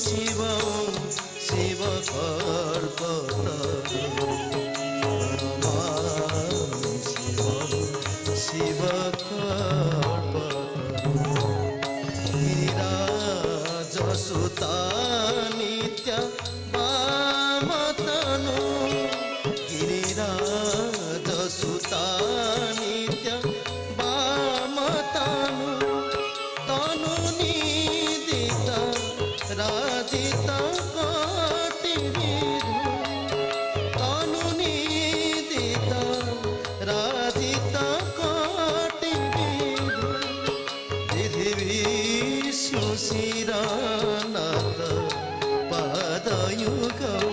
शिवं शिवकल्पतरुं प्रणमामि शिवं शिवकल्पतरुं गिरिराजसुता नित्य वामतनु गिरिराजसुता नित्य वामतनु तनु निदित राजित कोटिविधु तनु निदित राजित कोटिविधु विधि विष्णु शिरनाथ पादयुगं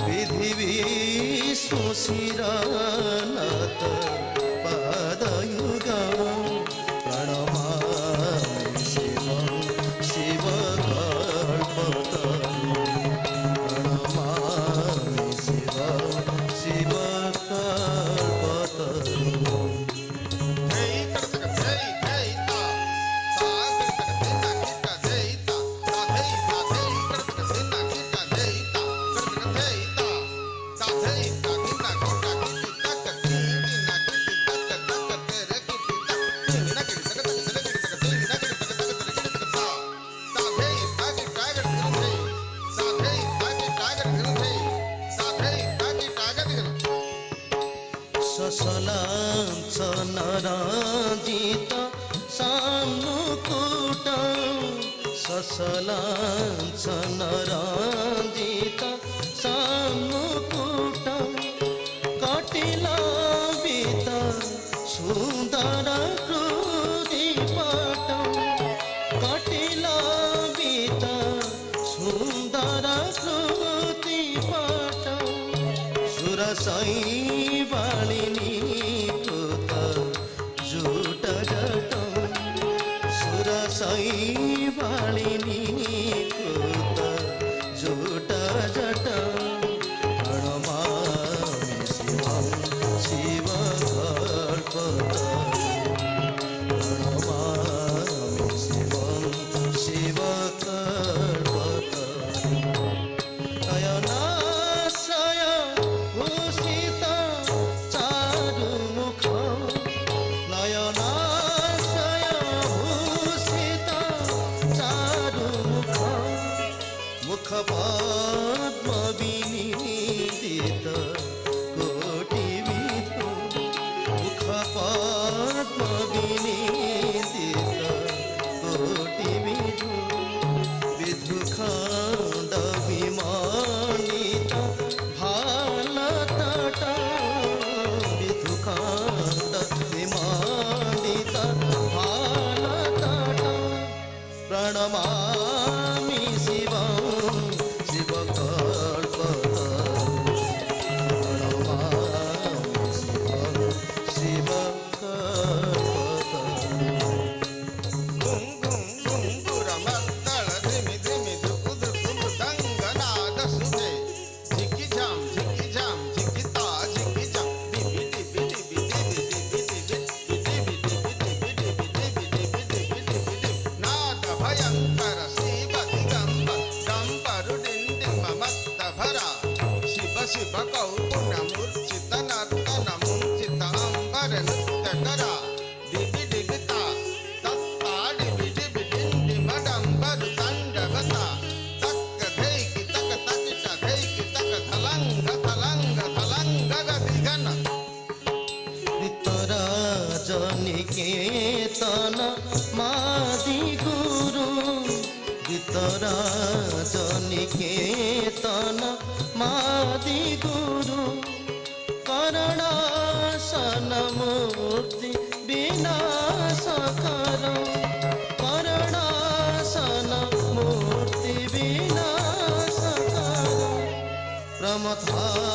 विधि विष्णु शिरनाथ पादयुगं प्रणमामि शिवं शिवकल्पतरुं प्रणमामि शिवं शिवकल्पतरुं ससलांचनराजित सानुकूटं ससलांचनराजित सानुकूटं कटिलाभित सुन्दर कृतिपटं कटिलाभित सुन्दर कृतिपटं सुरसैवालिनी सुरसैवालिनी कृत जूट जटं प्रणमामि शिवं शिवकल्पतरुं प्रणमामि शिवं शिवकल्पतरुं नयनाश्रय भूषित चारुमुखं नयनाश्रय मुखपद्मविनीदित कोटिविधु मुखपद्मविनीदित कोटिविधु विधुखण्डविमानित भालतट विधुखण्डविमानित भालतट प्रणमामि शिवं शिवकल्पतरुं प्रणमामि शिवं शिवकल्पतरुं गुं गुं गुंगुरमद्दळ धिमि धिमि धुकु धुकु मृदङ्गनाद सुरे झिकि झाम झिकिता झिकि झाम डिबि डिबि डिबि डिबि डिबि डिबि डिबि डिबि डिबि नाद भयंकर शिव दिगंबर गंबरु डिंडिम मत्त भरा शिव शिव कौपुन मूर्छित नर्तन मुंचित अंबर नृत्य करा डिबि डिबिता तत्ता डिबि डिबि डिंडिम डंबर दंडवता तक धैकि तक तकिट धैकि तक धलंग धलंग धलंग गदिगन वितराजनिकेतन मादिगुरु वितराजनिकेतन मादिगुरु करणासन मूर्ति विनाशकरं करणासन मूर्ति विनाशकरं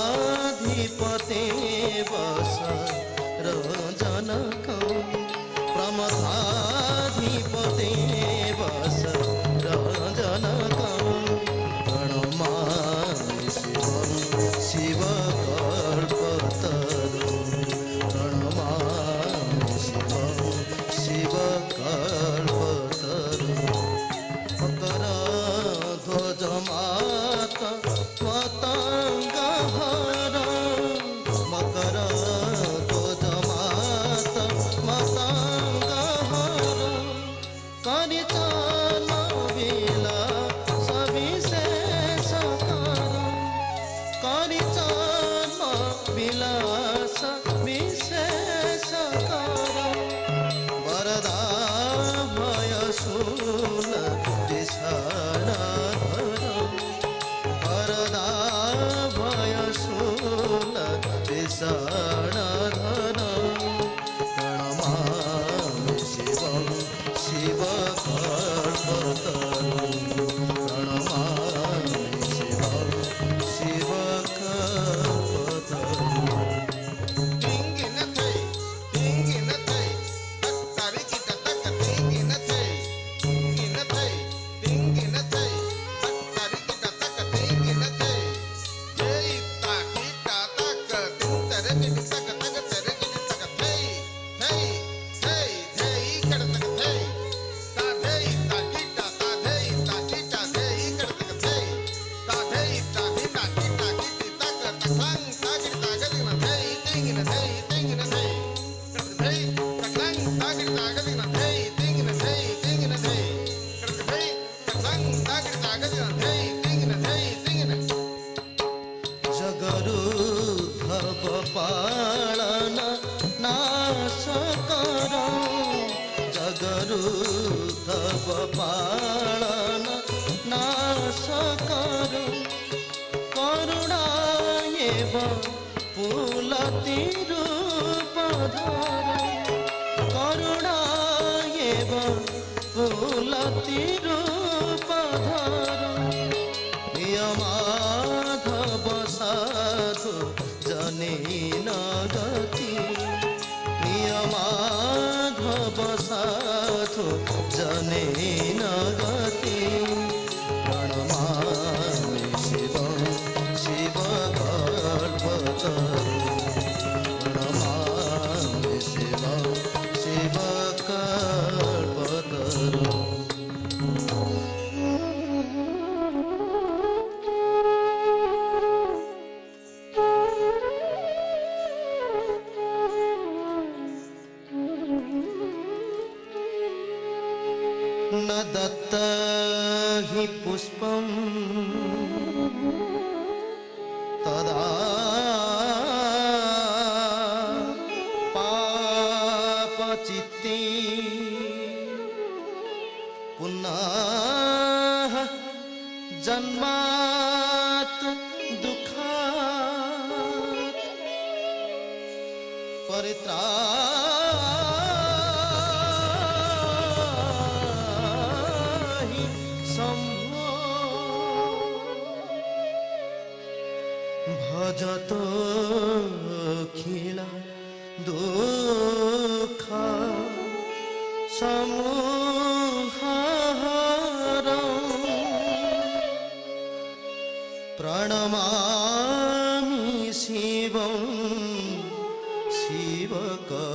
प्रमथाधिपते वस रजनकं प्रमथाधिपते वस रजनकं प्रणमामि शिवं शिवकल्पतरुं प्रणमामि जगरुद्धव पालन नाश कर जगरुद्धव पालन नाश कर करुणा एव पुलति रूप धर करुणा एव पुलति रूप धर प्रिय माधव साधु जने न गति प्रिय माधव साधु जने न गति प्रणमामि शिव शिव कल्पतरु प्रणमामि शिव शिव कल्पतरु न दत्त हि पुष्पं तदा पापचित्ते पुनः जन्मात् दुःखात् परित्राहि शम्भो भजतो अखिल दुःख समूहहरं प्रणमामि शिवं शिवकल्पतरुं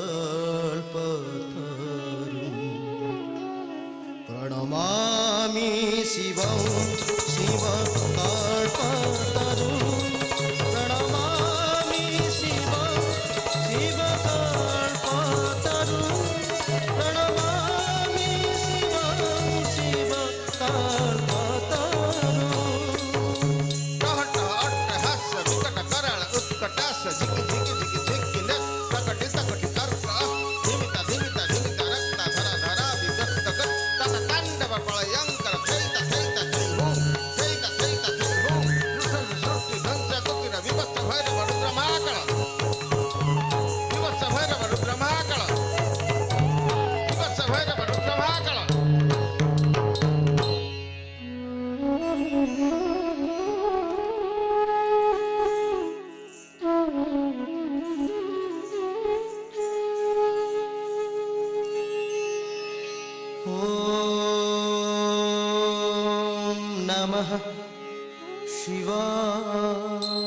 प्रणमामि शिवं शिवकल्पतरुं प्रणमामि शिवं शिवकल्पतरुं प्रणमामि शिवं शिवकल्पतरुं प्रहट अट्टहास्य विकट कराळ उत्कटास्य झिकी झिकी झिकी झिकी प्रकटी तकटी कर्क धिमिता धिमिता धिमिता रक्ता धरा धरा विभक्त तत तांडव प्रळयंकर थैता थैता थै होम थैता थैता थै होम नृसंस सृष्टि ध्वंस कुकिर विभत्स भैरव रुद्र महाकाळ विभत्स भैरव रुद्र महाकाळ विभत्स भैरव रुद्र महाकाळ ॐ नमः शिवाय